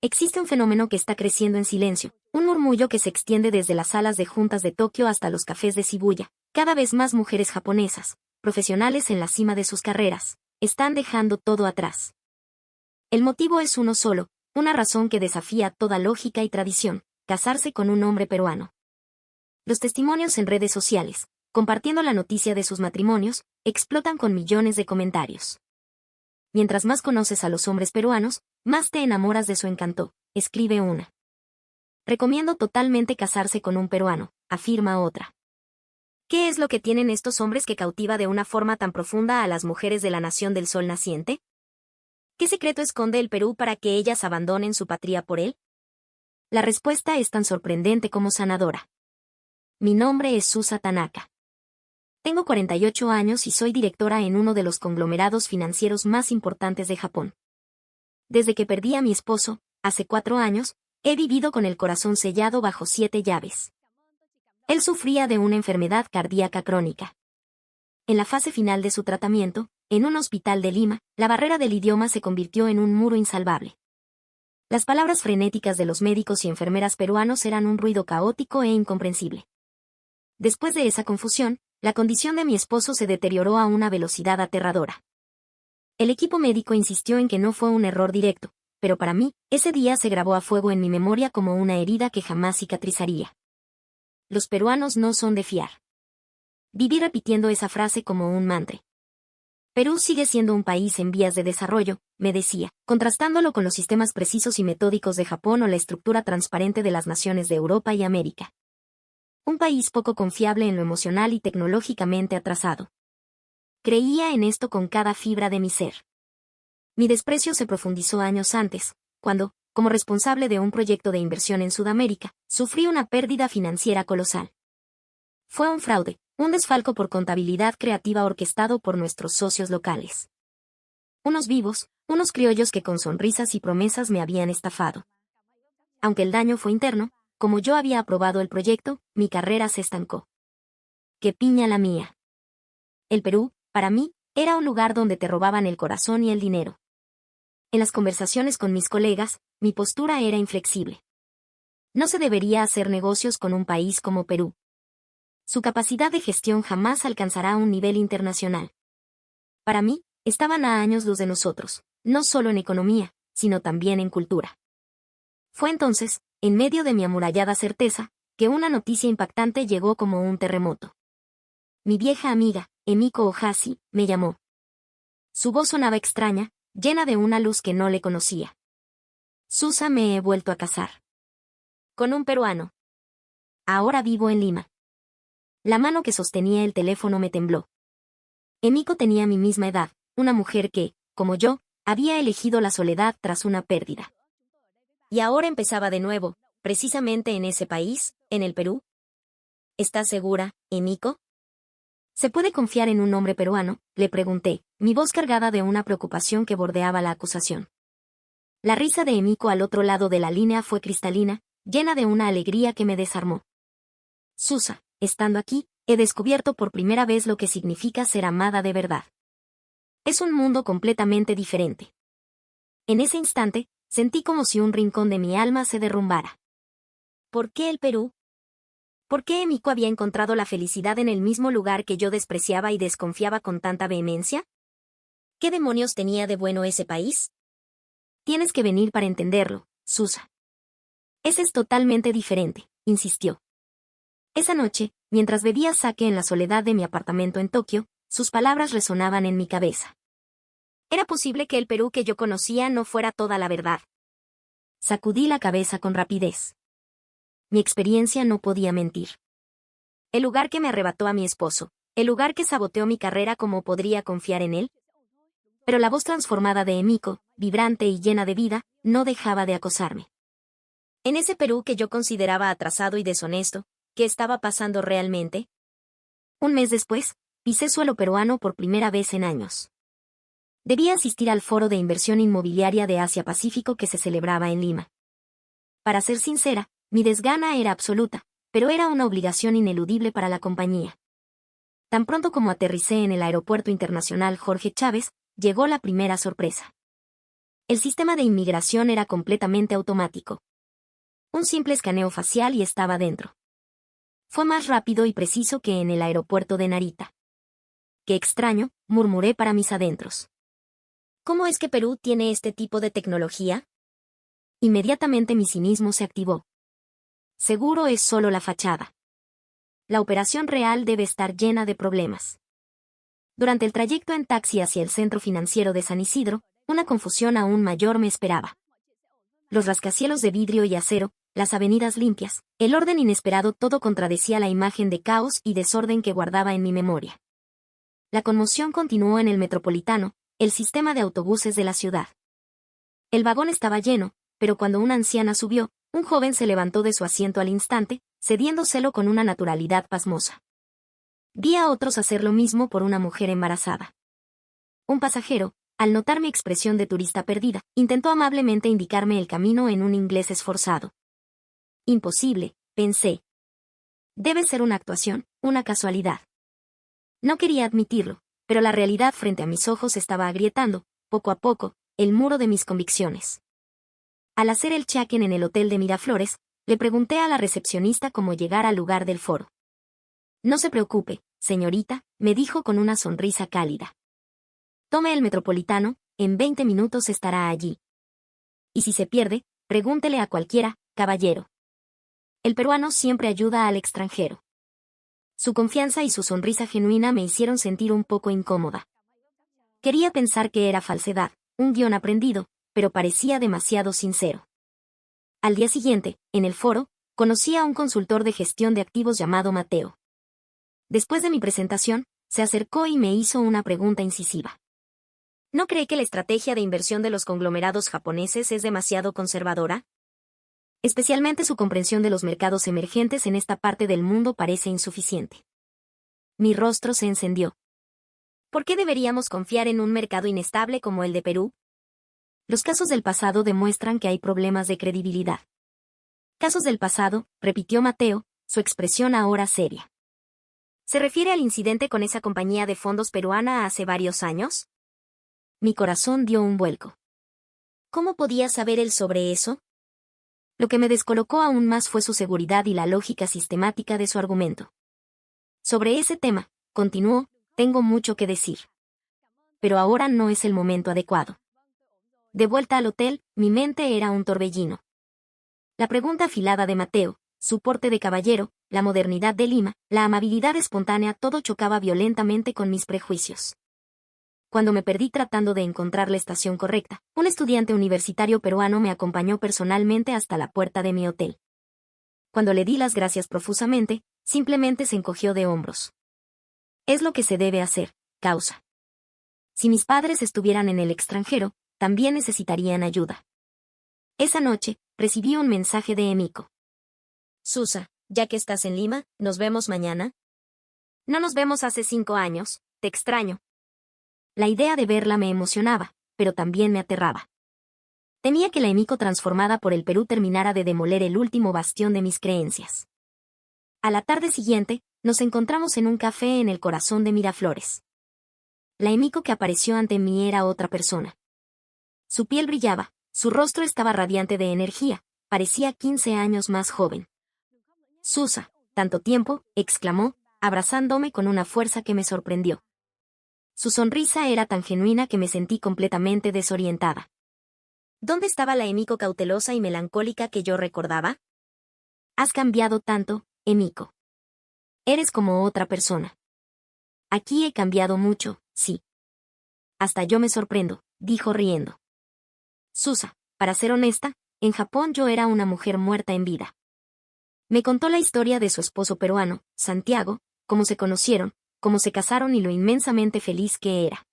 Existe un fenómeno que está creciendo en silencio, un murmullo que se extiende desde las salas de juntas de Tokio hasta los cafés de Shibuya. Cada vez más mujeres japonesas, profesionales en la cima de sus carreras, están dejando todo atrás. El motivo es uno solo, una razón que desafía toda lógica y tradición: casarse con un hombre peruano. Los testimonios en redes sociales, compartiendo la noticia de sus matrimonios, explotan con millones de comentarios. Mientras más conoces a los hombres peruanos, más te enamoras de su encanto, escribe una. Recomiendo totalmente casarse con un peruano, afirma otra. ¿Qué es lo que tienen estos hombres que cautiva de una forma tan profunda a las mujeres de la nación del sol naciente? ¿Qué secreto esconde el Perú para que ellas abandonen su patria por él? La respuesta es tan sorprendente como sanadora. Mi nombre es Susa Tanaka. Tengo 48 años y soy directora en uno de los conglomerados financieros más importantes de Japón. Desde que perdí a mi esposo, hace 4 años, he vivido con el corazón sellado bajo 7 llaves. Él sufría de una enfermedad cardíaca crónica. En la fase final de su tratamiento, en un hospital de Lima, la barrera del idioma se convirtió en un muro insalvable. Las palabras frenéticas de los médicos y enfermeras peruanos eran un ruido caótico e incomprensible. Después de esa confusión, la condición de mi esposo se deterioró a una velocidad aterradora. El equipo médico insistió en que no fue un error directo, pero para mí, ese día se grabó a fuego en mi memoria como una herida que jamás cicatrizaría. Los peruanos no son de fiar. Viví repitiendo esa frase como un mantra. Perú sigue siendo un país en vías de desarrollo, me decía, contrastándolo con los sistemas precisos y metódicos de Japón o la estructura transparente de las naciones de Europa y América. Un país poco confiable en lo emocional y tecnológicamente atrasado. Creía en esto con cada fibra de mi ser. Mi desprecio se profundizó años antes, cuando, como responsable de un proyecto de inversión en Sudamérica, sufrí una pérdida financiera colosal. Fue un fraude, un desfalco por contabilidad creativa orquestado por nuestros socios locales. Unos vivos, unos criollos que con sonrisas y promesas me habían estafado. Aunque el daño fue interno, como yo había aprobado el proyecto, mi carrera se estancó. ¡Qué piña la mía! El Perú, para mí, era un lugar donde te robaban el corazón y el dinero. En las conversaciones con mis colegas, mi postura era inflexible. No se debería hacer negocios con un país como Perú. Su capacidad de gestión jamás alcanzará un nivel internacional. Para mí, estaban a años luz de nosotros, no solo en economía, sino también en cultura. Fue entonces, en medio de mi amurallada certeza, que una noticia impactante llegó como un terremoto. Mi vieja amiga, Emiko Ohashi, me llamó. Su voz sonaba extraña, llena de una luz que no le conocía. Susa, me he vuelto a casar. Con un peruano. Ahora vivo en Lima. La mano que sostenía el teléfono me tembló. Emiko tenía mi misma edad, una mujer que, como yo, había elegido la soledad tras una pérdida. Y ahora empezaba de nuevo, precisamente en ese país, en el Perú. ¿Estás segura, Emiko? ¿Se puede confiar en un hombre peruano?, le pregunté, mi voz cargada de una preocupación que bordeaba la acusación. La risa de Emiko al otro lado de la línea fue cristalina, llena de una alegría que me desarmó. Susa, estando aquí, he descubierto por primera vez lo que significa ser amada de verdad. Es un mundo completamente diferente. En ese instante, sentí como si un rincón de mi alma se derrumbara. ¿Por qué el Perú? ¿Por qué Emiko había encontrado la felicidad en el mismo lugar que yo despreciaba y desconfiaba con tanta vehemencia? ¿Qué demonios tenía de bueno ese país? Tienes que venir para entenderlo, Susa. Ese es totalmente diferente, insistió. Esa noche, mientras bebía sake en la soledad de mi apartamento en Tokio, sus palabras resonaban en mi cabeza. ¿Era posible que el Perú que yo conocía no fuera toda la verdad? Sacudí la cabeza con rapidez. Mi experiencia no podía mentir. El lugar que me arrebató a mi esposo, el lugar que saboteó mi carrera, ¿cómo podría confiar en él? Pero la voz transformada de Emiko, vibrante y llena de vida, no dejaba de acosarme. En ese Perú que yo consideraba atrasado y deshonesto, ¿qué estaba pasando realmente? Un mes después, pisé suelo peruano por primera vez en años. Debía asistir al foro de inversión inmobiliaria de Asia-Pacífico que se celebraba en Lima. Para ser sincera, mi desgana era absoluta, pero era una obligación ineludible para la compañía. Tan pronto como aterricé en el Aeropuerto Internacional Jorge Chávez, llegó la primera sorpresa. El sistema de inmigración era completamente automático. Un simple escaneo facial y estaba dentro. Fue más rápido y preciso que en el aeropuerto de Narita. Qué extraño, murmuré para mis adentros. ¿Cómo es que Perú tiene este tipo de tecnología? Inmediatamente mi cinismo se activó. Seguro es solo la fachada. La operación real debe estar llena de problemas. Durante el trayecto en taxi hacia el centro financiero de San Isidro, una confusión aún mayor me esperaba. Los rascacielos de vidrio y acero, las avenidas limpias, el orden inesperado, todo contradecía la imagen de caos y desorden que guardaba en mi memoria. La conmoción continuó en el Metropolitano, el sistema de autobuses de la ciudad. El vagón estaba lleno, pero cuando una anciana subió, un joven se levantó de su asiento al instante, cediéndoselo con una naturalidad pasmosa. Vi a otros hacer lo mismo por una mujer embarazada. Un pasajero, al notar mi expresión de turista perdida, intentó amablemente indicarme el camino en un inglés esforzado. Imposible, pensé. Debe ser una actuación, una casualidad. No quería admitirlo, pero la realidad frente a mis ojos estaba agrietando, poco a poco, el muro de mis convicciones. Al hacer el check-in en el hotel de Miraflores, le pregunté a la recepcionista cómo llegar al lugar del foro. No se preocupe, señorita, me dijo con una sonrisa cálida. Tome el Metropolitano, en 20 minutos estará allí. Y si se pierde, pregúntele a cualquiera, caballero. El peruano siempre ayuda al extranjero. Su confianza y su sonrisa genuina me hicieron sentir un poco incómoda. Quería pensar que era falsedad, un guión aprendido, pero parecía demasiado sincero. Al día siguiente, en el foro, conocí a un consultor de gestión de activos llamado Mateo. Después de mi presentación, se acercó y me hizo una pregunta incisiva. ¿No cree que la estrategia de inversión de los conglomerados japoneses es demasiado conservadora? Especialmente su comprensión de los mercados emergentes en esta parte del mundo parece insuficiente. Mi rostro se encendió. ¿Por qué deberíamos confiar en un mercado inestable como el de Perú? Los casos del pasado demuestran que hay problemas de credibilidad. Casos del pasado, repitió Mateo, su expresión ahora seria. ¿Se refiere al incidente con esa compañía de fondos peruana hace varios años? Mi corazón dio un vuelco. ¿Cómo podía saber él sobre eso? Lo que me descolocó aún más fue su seguridad y la lógica sistemática de su argumento. Sobre ese tema, continuó, tengo mucho que decir. Pero ahora no es el momento adecuado. De vuelta al hotel, mi mente era un torbellino. La pregunta afilada de Mateo, su porte de caballero, la modernidad de Lima, la amabilidad espontánea, todo chocaba violentamente con mis prejuicios. Cuando me perdí tratando de encontrar la estación correcta, un estudiante universitario peruano me acompañó personalmente hasta la puerta de mi hotel. Cuando le di las gracias profusamente, simplemente se encogió de hombros. Es lo que se debe hacer, causa. Si mis padres estuvieran en el extranjero, también necesitarían ayuda. Esa noche, recibí un mensaje de Emiko. Susa, ya que estás en Lima, ¿nos vemos mañana? No nos vemos hace 5 años, te extraño. La idea de verla me emocionaba, pero también me aterraba. Temía que la Emiko transformada por el Perú terminara de demoler el último bastión de mis creencias. A la tarde siguiente, nos encontramos en un café en el corazón de Miraflores. La Emiko que apareció ante mí era otra persona. Su piel brillaba, su rostro estaba radiante de energía, parecía 15 años más joven. Susa, tanto tiempo, exclamó, abrazándome con una fuerza que me sorprendió. Su sonrisa era tan genuina que me sentí completamente desorientada. ¿Dónde estaba la Emiko cautelosa y melancólica que yo recordaba? Has cambiado tanto, Emiko. Eres como otra persona. Aquí he cambiado mucho, sí. Hasta yo me sorprendo, dijo riendo. Susa, para ser honesta, en Japón yo era una mujer muerta en vida. Me contó la historia de su esposo peruano, Santiago, cómo se conocieron, cómo se casaron y lo inmensamente feliz que era.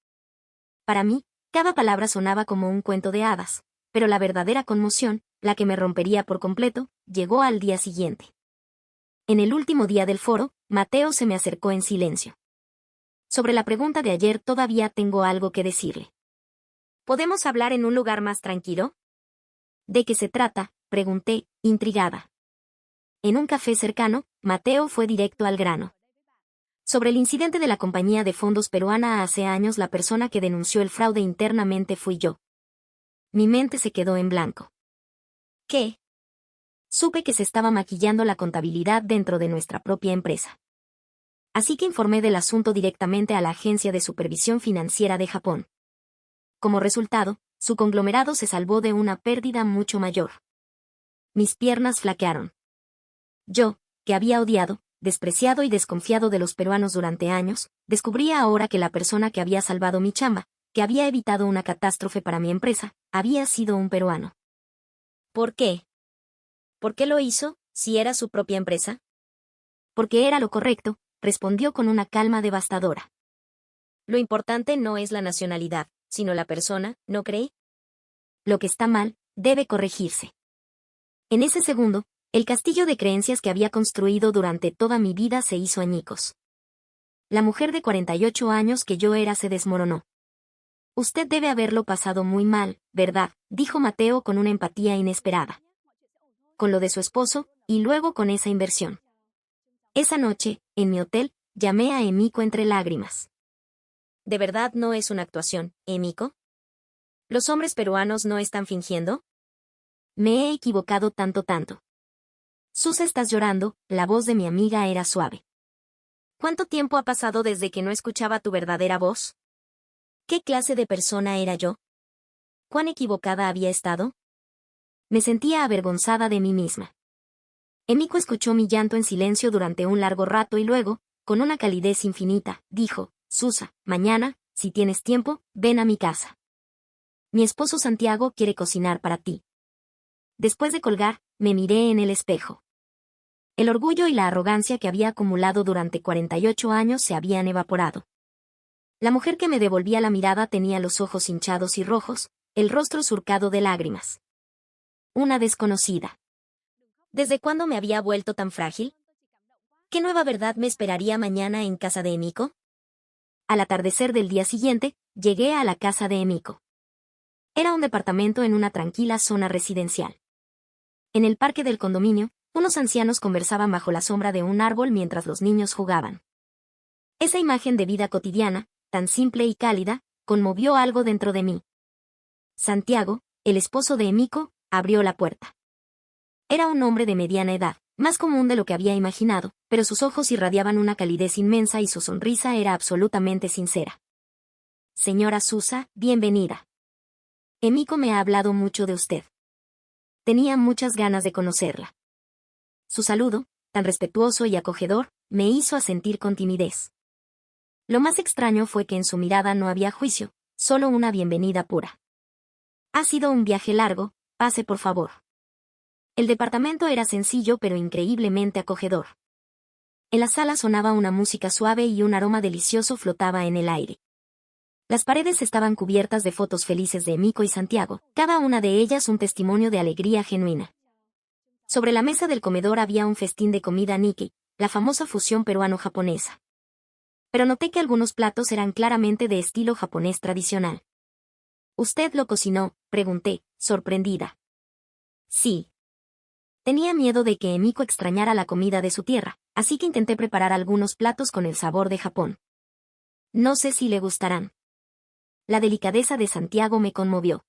Para mí, cada palabra sonaba como un cuento de hadas, pero la verdadera conmoción, la que me rompería por completo, llegó al día siguiente. En el último día del foro, Mateo se me acercó en silencio. Sobre la pregunta de ayer todavía tengo algo que decirle. ¿Podemos hablar en un lugar más tranquilo? ¿De qué se trata?, pregunté, intrigada. En un café cercano, Mateo fue directo al grano. Sobre el incidente de la compañía de fondos peruana hace años, la persona que denunció el fraude internamente fui yo. mi mente se quedó en blanco. ¿Qué? Supe que se estaba maquillando la contabilidad dentro de nuestra propia empresa. Así que informé del asunto directamente a la Agencia de Supervisión Financiera de Japón. Como resultado, su conglomerado se salvó de una pérdida mucho mayor. Mis piernas flaquearon. Yo, que había odiado, despreciado y desconfiado de los peruanos durante años, descubría ahora que la persona que había salvado mi chamba, que había evitado una catástrofe para mi empresa, había sido un peruano. ¿Por qué? ¿Por qué lo hizo, si era su propia empresa? Porque era lo correcto, respondió con una calma devastadora. Lo importante no es la nacionalidad, sino la persona, ¿no cree? Lo que está mal, debe corregirse. En ese segundo, el castillo de creencias que había construido durante toda mi vida se hizo añicos. La mujer de 48 años que yo era se desmoronó. Usted debe haberlo pasado muy mal, ¿verdad?, dijo Mateo con una empatía inesperada. Con lo de su esposo, y luego con esa inversión. Esa noche, en mi hotel, llamé a Emiko entre lágrimas. ¿De verdad no es una actuación, Emiko? ¿Los hombres peruanos no están fingiendo? Me he equivocado tanto. Susa, estás llorando, la voz de mi amiga era suave. ¿Cuánto tiempo ha pasado desde que no escuchaba tu verdadera voz? ¿Qué clase de persona era yo? ¿Cuán equivocada había estado? Me sentía avergonzada de mí misma. Emiko escuchó mi llanto en silencio durante un largo rato y luego, con una calidez infinita, dijo, Susa, mañana, si tienes tiempo, ven a mi casa. Mi esposo Santiago quiere cocinar para ti. Después de colgar, me miré en el espejo. El orgullo y la arrogancia que había acumulado durante 48 años se habían evaporado. La mujer que me devolvía la mirada tenía los ojos hinchados y rojos, el rostro surcado de lágrimas. Una desconocida. ¿Desde cuándo me había vuelto tan frágil? ¿Qué nueva verdad me esperaría mañana en casa de Emiko? Al atardecer del día siguiente, llegué a la casa de Emiko. Era un departamento en una tranquila zona residencial. En el parque del condominio, unos ancianos conversaban bajo la sombra de un árbol mientras los niños jugaban. Esa imagen de vida cotidiana, tan simple y cálida, conmovió algo dentro de mí. Santiago, el esposo de Emiko, abrió la puerta. Era un hombre de mediana edad, más común de lo que había imaginado, pero sus ojos irradiaban una calidez inmensa y su sonrisa era absolutamente sincera. Señora Susa, bienvenida. Emiko me ha hablado mucho de usted. Tenía muchas ganas de conocerla. Su saludo, tan respetuoso y acogedor, me hizo asentir con timidez. Lo más extraño fue que en su mirada no había juicio, solo una bienvenida pura. Ha sido un viaje largo, pase por favor. El departamento era sencillo pero increíblemente acogedor. En la sala sonaba una música suave y un aroma delicioso flotaba en el aire. Las paredes estaban cubiertas de fotos felices de Emiko y Santiago, cada una de ellas un testimonio de alegría genuina. Sobre la mesa del comedor había un festín de comida Nikkei, la famosa fusión peruano-japonesa. Pero noté que algunos platos eran claramente de estilo japonés tradicional. ¿Usted lo cocinó?, pregunté, sorprendida. Sí. Tenía miedo de que Emiko extrañara la comida de su tierra, así que intenté preparar algunos platos con el sabor de Japón. No sé si le gustarán. La delicadeza de Santiago me conmovió.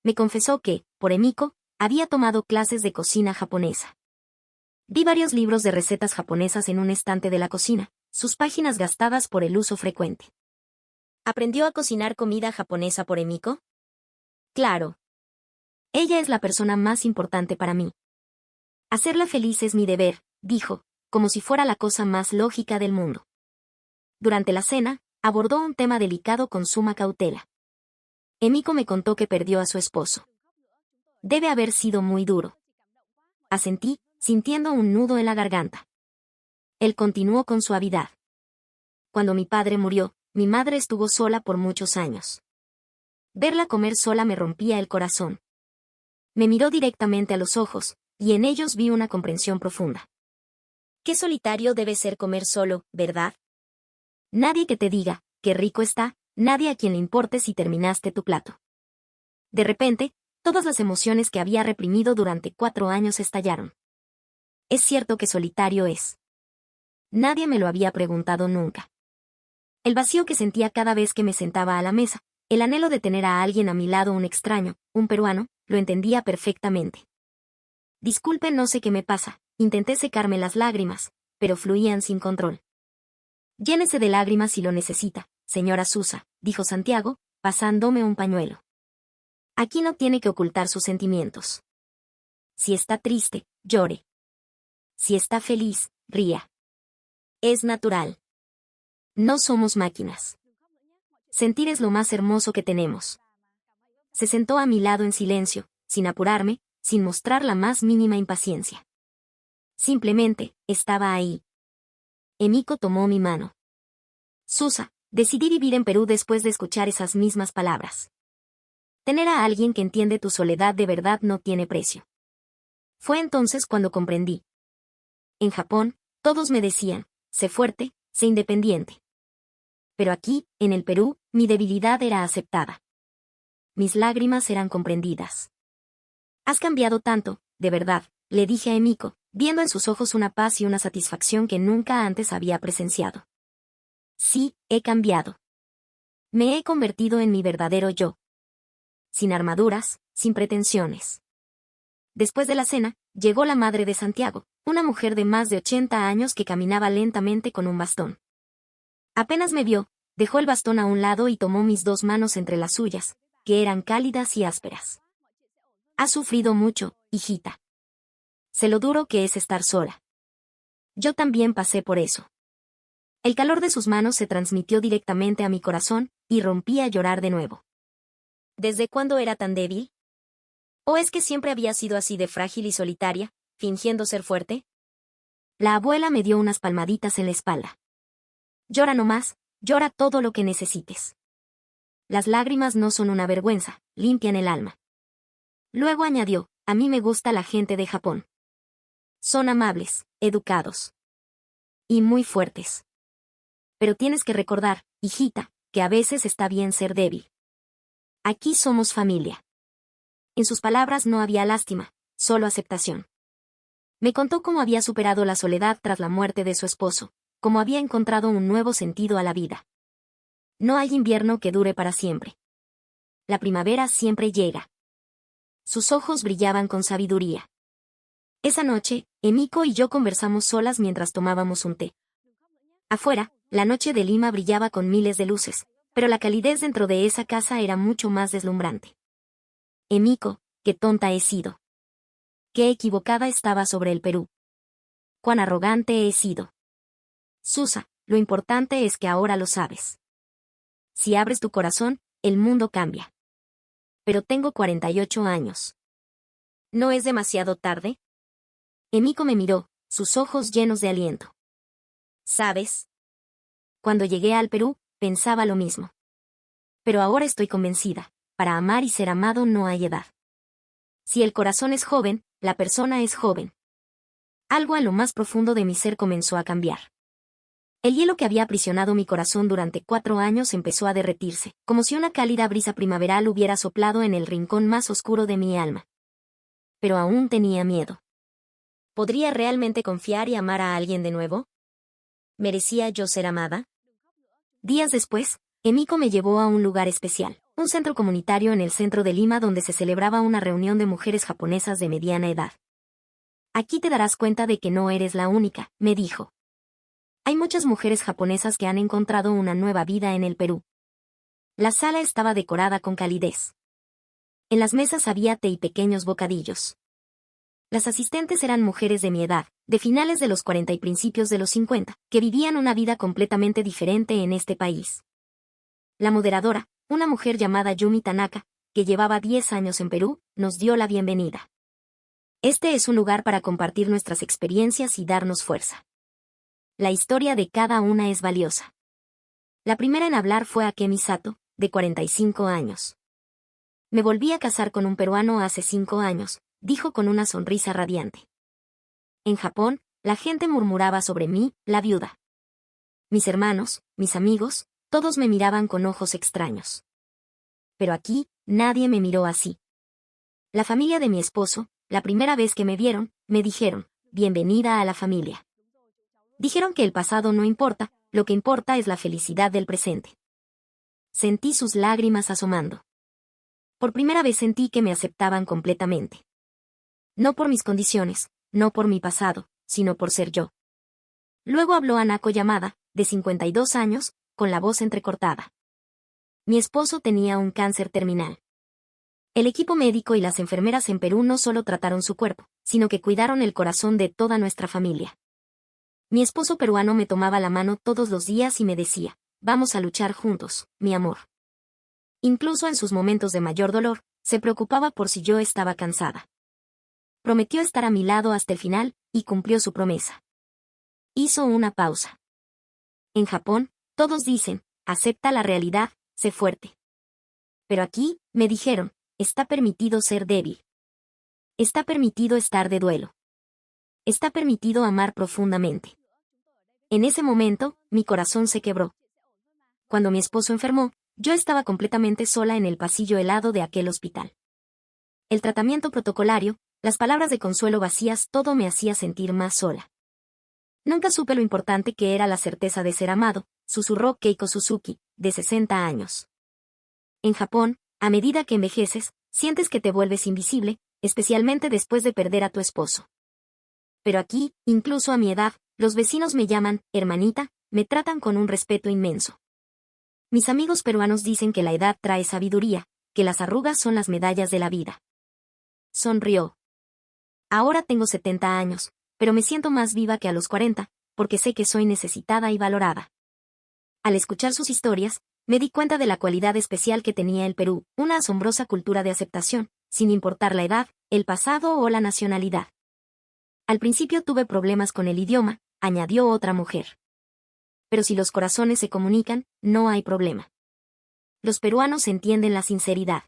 Me confesó que, por Emiko, había tomado clases de cocina japonesa. Vi varios libros de recetas japonesas en un estante de la cocina, sus páginas gastadas por el uso frecuente. ¿Aprendió a cocinar comida japonesa por Emiko? Claro. Ella es la persona más importante para mí. Hacerla feliz es mi deber, dijo, como si fuera la cosa más lógica del mundo. Durante la cena, abordó un tema delicado con suma cautela. Emiko me contó que perdió a su esposo. Debe haber sido muy duro. Asentí, sintiendo un nudo en la garganta. Él continuó con suavidad. Cuando mi padre murió, mi madre estuvo sola por muchos años. Verla comer sola me rompía el corazón. Me miró directamente a los ojos, y en ellos vi una comprensión profunda. Qué solitario debe ser comer solo, ¿verdad? Nadie que te diga, qué rico está, nadie a quien le importe si terminaste tu plato. De repente, todas las emociones que había reprimido durante 4 años estallaron. Es cierto que solitario es. Nadie me lo había preguntado nunca. El vacío que sentía cada vez que me sentaba a la mesa, El anhelo de tener a alguien a mi lado, un extraño, un peruano, lo entendía perfectamente. Disculpe, no sé qué me pasa. Intenté secarme las lágrimas, pero fluían sin control. Llénese de lágrimas si lo necesita, señora Susa, dijo Santiago, pasándome un pañuelo. Aquí no tiene que ocultar sus sentimientos. Si está triste, llore. Si está feliz, ría. Es natural. No somos máquinas. Sentir es lo más hermoso que tenemos. Se sentó a mi lado en silencio, sin apurarme, sin mostrar la más mínima impaciencia. Simplemente, estaba ahí. Emiko tomó mi mano. Susa, decidí vivir en Perú después de escuchar esas mismas palabras. Tener a alguien que entiende tu soledad de verdad no tiene precio. Fue entonces cuando comprendí. En Japón, todos me decían, sé fuerte, sé independiente. Pero aquí, en el Perú, mi debilidad era aceptada. Mis lágrimas eran comprendidas. Has cambiado tanto, de verdad, le dije a Emiko, viendo en sus ojos una paz y una satisfacción que nunca antes había presenciado. Sí, he cambiado. Me he convertido en mi verdadero yo. Sin armaduras, sin pretensiones. Después de la cena, llegó la madre de Santiago, una mujer de más de 80 años que caminaba lentamente con un bastón. Apenas me vio, dejó el bastón a un lado y tomó mis dos manos entre las suyas, que eran cálidas y ásperas. Has sufrido mucho, hijita. Sé lo duro que es estar sola. Yo también pasé por eso. El calor de sus manos se transmitió directamente a mi corazón, y rompí a llorar de nuevo. ¿Desde cuándo era tan débil? ¿O es que siempre había sido así de frágil y solitaria, fingiendo ser fuerte? La abuela me dio unas palmaditas en la espalda. Llora nomás, llora todo lo que necesites. Las lágrimas no son una vergüenza, limpian el alma. Luego añadió, a mí me gusta la gente de Japón. Son amables, educados. Y muy fuertes. Pero tienes que recordar, hijita, que a veces está bien ser débil. Aquí somos familia. En sus palabras no había lástima, solo aceptación. Me contó cómo había superado la soledad tras la muerte de su esposo, cómo había encontrado un nuevo sentido a la vida. No hay invierno que dure para siempre. La primavera siempre llega. Sus ojos brillaban con sabiduría. Esa noche, Emiko y yo conversamos solas mientras tomábamos un té. Afuera, la noche de Lima brillaba con miles de luces, pero la calidez dentro de esa casa era mucho más deslumbrante. Emiko, qué tonta he sido. Qué equivocada estaba sobre el Perú. Cuán arrogante he sido. Susa, lo importante es que ahora lo sabes. Si abres tu corazón, el mundo cambia. Pero tengo 48 años. ¿No es demasiado tarde? Emiko me miró, sus ojos llenos de aliento. ¿Sabes? Cuando llegué al Perú, pensaba lo mismo. Pero ahora estoy convencida, para amar y ser amado no hay edad. Si el corazón es joven, la persona es joven. Algo en lo más profundo de mi ser comenzó a cambiar. El hielo que había aprisionado mi corazón durante 4 años empezó a derretirse, como si una cálida brisa primaveral hubiera soplado en el rincón más oscuro de mi alma. Pero aún tenía miedo. ¿Podría realmente confiar y amar a alguien de nuevo? ¿Merecía yo ser amada? Días después, Emiko me llevó a un lugar especial, un centro comunitario en el centro de Lima donde se celebraba una reunión de mujeres japonesas de mediana edad. Aquí te darás cuenta de que no eres la única, me dijo. Hay muchas mujeres japonesas que han encontrado una nueva vida en el Perú. La sala estaba decorada con calidez. En las mesas había té y pequeños bocadillos. Las asistentes eran mujeres de mi edad, de finales de los 40 y principios de los 50, que vivían una vida completamente diferente en este país. La moderadora, una mujer llamada Yumi Tanaka, que llevaba 10 años en Perú, nos dio la bienvenida. Este es un lugar para compartir nuestras experiencias y darnos fuerza. La historia de cada una es valiosa. La primera en hablar fue Akemi Sato, de 45 años. Me volví a casar con un peruano hace 5 años, dijo con una sonrisa radiante. En Japón, la gente murmuraba sobre mí, la viuda. Mis hermanos, mis amigos, todos me miraban con ojos extraños. Pero aquí, nadie me miró así. La familia de mi esposo, la primera vez que me vieron, me dijeron, bienvenida a la familia. Dijeron que el pasado no importa, lo que importa es la felicidad del presente. sentí sus lágrimas asomando. Por primera vez sentí que me aceptaban completamente. No por mis condiciones, no por mi pasado, sino por ser yo. Luego habló Anako Yamada, de 52 años, con la voz entrecortada. Mi esposo tenía un cáncer terminal. El equipo médico y las enfermeras en Perú no solo trataron su cuerpo, sino que cuidaron el corazón de toda nuestra familia. Mi esposo peruano me tomaba la mano todos los días y me decía, vamos a luchar juntos, mi amor. Incluso en sus momentos de mayor dolor, se preocupaba por si yo estaba cansada. Prometió estar a mi lado hasta el final, y cumplió su promesa. Hizo una pausa. En Japón, todos dicen, acepta la realidad, sé fuerte. Pero aquí, me dijeron, está permitido ser débil. Está permitido estar de duelo. Está permitido amar profundamente. En ese momento, mi corazón se quebró. Cuando mi esposo enfermó, yo estaba completamente sola en el pasillo helado de aquel hospital. El tratamiento protocolario, las palabras de consuelo vacías, todo me hacía sentir más sola. Nunca supe lo importante que era la certeza de ser amado, susurró Keiko Suzuki, de 60 años. En Japón, a medida que envejeces, sientes que te vuelves invisible, especialmente después de perder a tu esposo. Pero aquí, incluso a mi edad, los vecinos me llaman, hermanita, me tratan con un respeto inmenso. Mis amigos peruanos dicen que la edad trae sabiduría, que las arrugas son las medallas de la vida. Sonrió. Ahora tengo 70 años, pero me siento más viva que a los 40, porque sé que soy necesitada y valorada. Al escuchar sus historias, me di cuenta de la cualidad especial que tenía el Perú, una asombrosa cultura de aceptación, sin importar la edad, el pasado o la nacionalidad. Al principio tuve problemas con el idioma, añadió otra mujer. Pero si los corazones se comunican, no hay problema. Los peruanos entienden la sinceridad.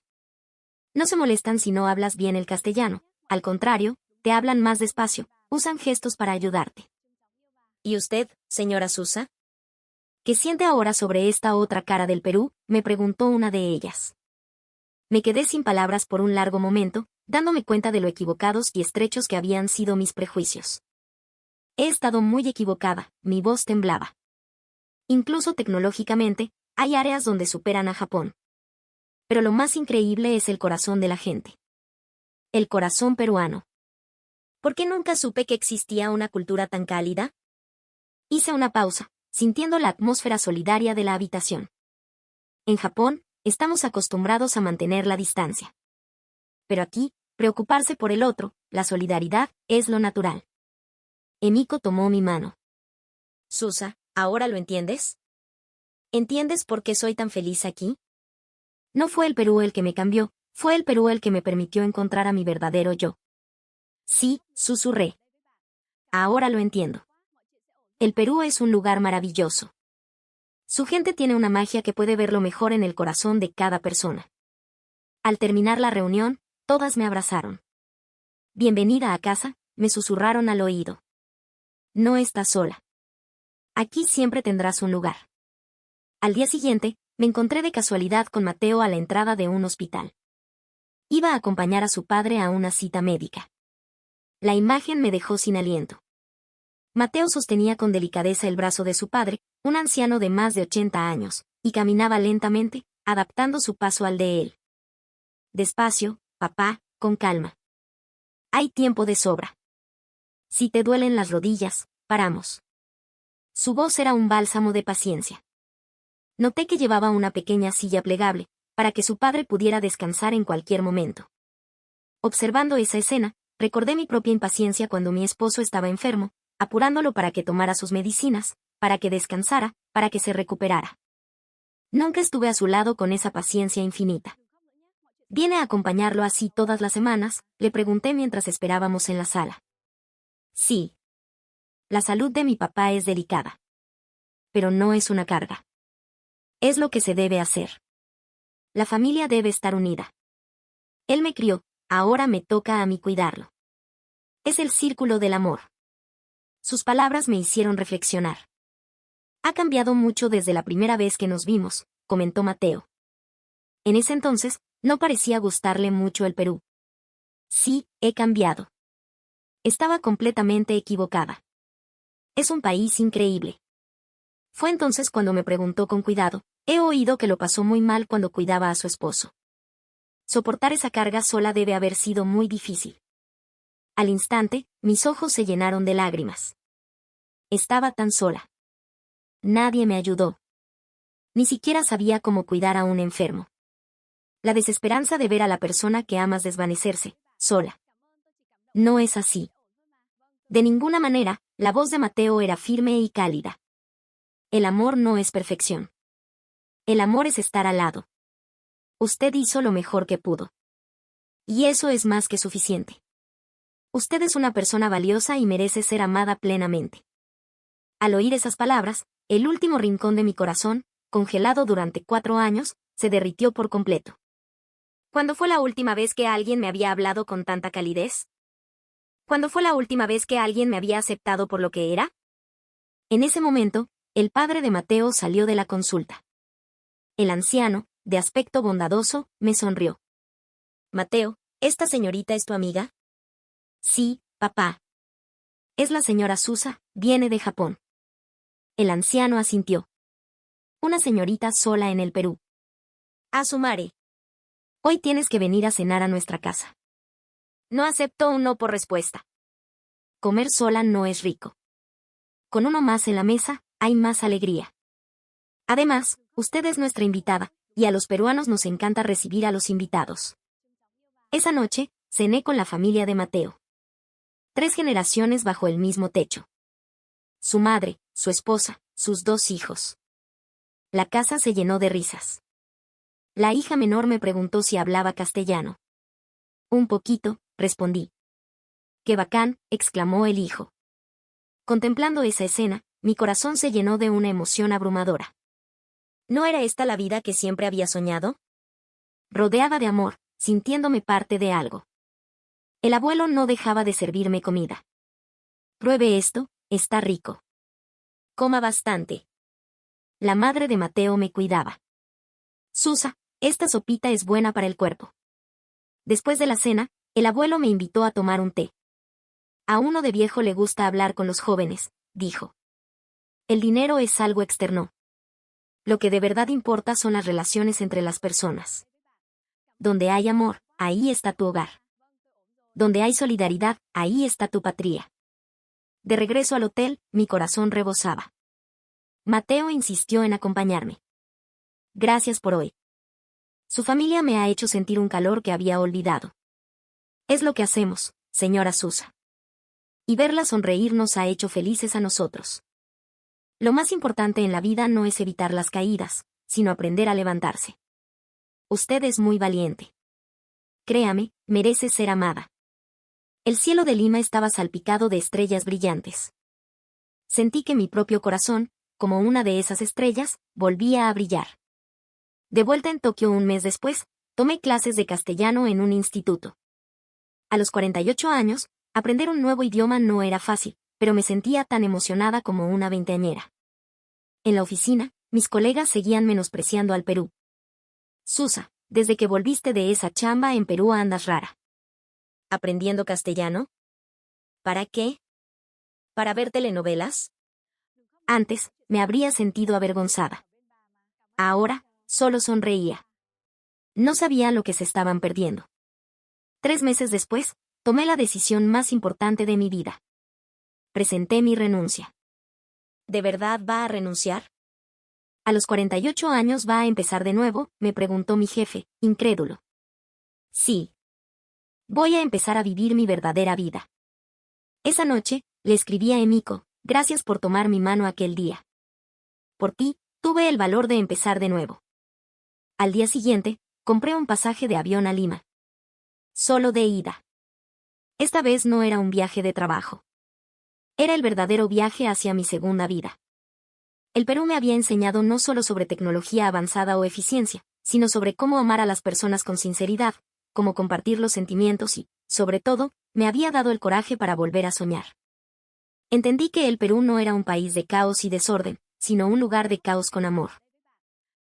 No se molestan si no hablas bien el castellano, al contrario, te hablan más despacio, usan gestos para ayudarte. ¿Y usted, señora Susa? ¿Qué siente ahora sobre esta otra cara del Perú?, me preguntó una de ellas. Me quedé sin palabras por un largo momento, dándome cuenta de lo equivocados y estrechos que habían sido mis prejuicios. He estado muy equivocada, mi voz temblaba. Incluso tecnológicamente, hay áreas donde superan a Japón. Pero lo más increíble es el corazón de la gente. El corazón peruano. ¿Por qué nunca supe que existía una cultura tan cálida? Hice una pausa, sintiendo la atmósfera solidaria de la habitación. En Japón, estamos acostumbrados a mantener la distancia. Pero aquí, preocuparse por el otro, la solidaridad, es lo natural. Emiko tomó mi mano. Susa, ¿ahora lo entiendes? ¿Entiendes por qué soy tan feliz aquí? No fue el Perú el que me cambió, fue el Perú el que me permitió encontrar a mi verdadero yo. Sí, susurré. Ahora lo entiendo. El Perú es un lugar maravilloso. Su gente tiene una magia que puede ver lo mejor en el corazón de cada persona. Al terminar la reunión, todas me abrazaron. Bienvenida a casa, me susurraron al oído. No estás sola. Aquí siempre tendrás un lugar. Al día siguiente, me encontré de casualidad con Mateo a la entrada de un hospital. Iba a acompañar a su padre a una cita médica. La imagen me dejó sin aliento. Mateo sostenía con delicadeza el brazo de su padre, un anciano de más de 80 años, y caminaba lentamente, adaptando su paso al de él. Despacio, papá, con calma. Hay tiempo de sobra. Si te duelen las rodillas, paramos. Su voz era un bálsamo de paciencia. Noté que llevaba una pequeña silla plegable, para que su padre pudiera descansar en cualquier momento. Observando esa escena, recordé mi propia impaciencia cuando mi esposo estaba enfermo, apurándolo para que tomara sus medicinas, para que descansara, para que se recuperara. Nunca estuve a su lado con esa paciencia infinita. ¿Viene a acompañarlo así todas las semanas?, le pregunté mientras esperábamos en la sala. Sí. La salud de mi papá es delicada. Pero no es una carga. Es lo que se debe hacer. La familia debe estar unida. Él me crió, ahora me toca a mí cuidarlo. Es el círculo del amor. Sus palabras me hicieron reflexionar. Ha cambiado mucho desde la primera vez que nos vimos, comentó Mateo. En ese entonces, no parecía gustarle mucho el Perú. Sí, he cambiado. Estaba completamente equivocada. Es un país increíble. Fue entonces cuando me preguntó con cuidado, He oído que lo pasó muy mal cuando cuidaba a su esposo. Soportar esa carga sola debe haber sido muy difícil. Al instante, mis ojos se llenaron de lágrimas. Estaba tan sola. Nadie me ayudó. Ni siquiera sabía cómo cuidar a un enfermo. La desesperanza de ver a la persona que amas desvanecerse, sola. No es así. De ninguna manera, la voz de Mateo era firme y cálida. El amor no es perfección. El amor es estar al lado. Usted hizo lo mejor que pudo. Y eso es más que suficiente. Usted es una persona valiosa y merece ser amada plenamente. Al oír esas palabras, el último rincón de mi corazón, congelado durante 4 años, se derritió por completo. ¿Cuándo fue la última vez que alguien me había hablado con tanta calidez? ¿Cuándo fue la última vez que alguien me había aceptado por lo que era? En ese momento, el padre de Mateo salió de la consulta. El anciano, de aspecto bondadoso, me sonrió. Mateo, ¿esta señorita es tu amiga? Sí, papá. Es la señora Susa, viene de Japón. El anciano asintió. Una señorita sola en el Perú. Asumare. Hoy tienes que venir a cenar a nuestra casa. No acepto un no por respuesta. Comer sola no es rico. Con uno más en la mesa, hay más alegría. Además, usted es nuestra invitada, y a los peruanos nos encanta recibir a los invitados. Esa noche, cené con la familia de Mateo. 3 generaciones bajo el mismo techo. Su madre, su esposa, sus 2 hijos. La casa se llenó de risas. La hija menor me preguntó si hablaba castellano. Un poquito, respondí. ¡Qué bacán!, exclamó el hijo. Contemplando esa escena, mi corazón se llenó de una emoción abrumadora. ¿No era esta la vida que siempre había soñado? Rodeada de amor, sintiéndome parte de algo. El abuelo no dejaba de servirme comida. Pruebe esto, está rico. Coma bastante. La madre de Mateo me cuidaba. Susa, esta sopita es buena para el cuerpo. Después de la cena, el abuelo me invitó a tomar un té. A uno de viejo le gusta hablar con los jóvenes, dijo. El dinero es algo externo. Lo que de verdad importa son las relaciones entre las personas. Donde hay amor, ahí está tu hogar. Donde hay solidaridad, ahí está tu patria. De regreso al hotel, mi corazón rebosaba. Mateo insistió en acompañarme. Gracias por hoy. Su familia me ha hecho sentir un calor que había olvidado. Es lo que hacemos, señora Susa. Y verla sonreír nos ha hecho felices a nosotros. Lo más importante en la vida no es evitar las caídas, sino aprender a levantarse. Usted es muy valiente. Créame, merece ser amada. El cielo de Lima estaba salpicado de estrellas brillantes. Sentí que mi propio corazón, como una de esas estrellas, volvía a brillar. De vuelta en Tokio un mes después, tomé clases de castellano en un instituto. A los 48 años, aprender un nuevo idioma no era fácil, pero me sentía tan emocionada como una veinteañera. En la oficina, mis colegas seguían menospreciando al Perú. Susa, desde que volviste de esa chamba en Perú andas rara. ¿Aprendiendo castellano? ¿Para qué? ¿Para ver telenovelas? Antes, me habría sentido avergonzada. Ahora, solo sonreía. No sabía lo que se estaban perdiendo. 3 meses después, tomé la decisión más importante de mi vida. Presenté mi renuncia. ¿De verdad va a renunciar? A los 48 años va a empezar de nuevo, me preguntó mi jefe, incrédulo. Sí. Voy a empezar a vivir mi verdadera vida. Esa noche, le escribí a Emiko, gracias por tomar mi mano aquel día. Por ti, tuve el valor de empezar de nuevo. Al día siguiente, compré un pasaje de avión a Lima. Solo de ida. Esta vez no era un viaje de trabajo. Era el verdadero viaje hacia mi segunda vida. El Perú me había enseñado no solo sobre tecnología avanzada o eficiencia, sino sobre cómo amar a las personas con sinceridad, cómo compartir los sentimientos y, sobre todo, me había dado el coraje para volver a soñar. Entendí que el Perú no era un país de caos y desorden, sino un lugar de caos con amor.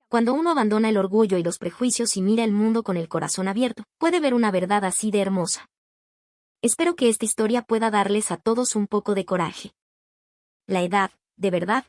Cuando uno abandona el orgullo y los prejuicios y mira el mundo con el corazón abierto, puede ver una verdad así de hermosa. Espero que esta historia pueda darles a todos un poco de coraje. La edad, de verdad,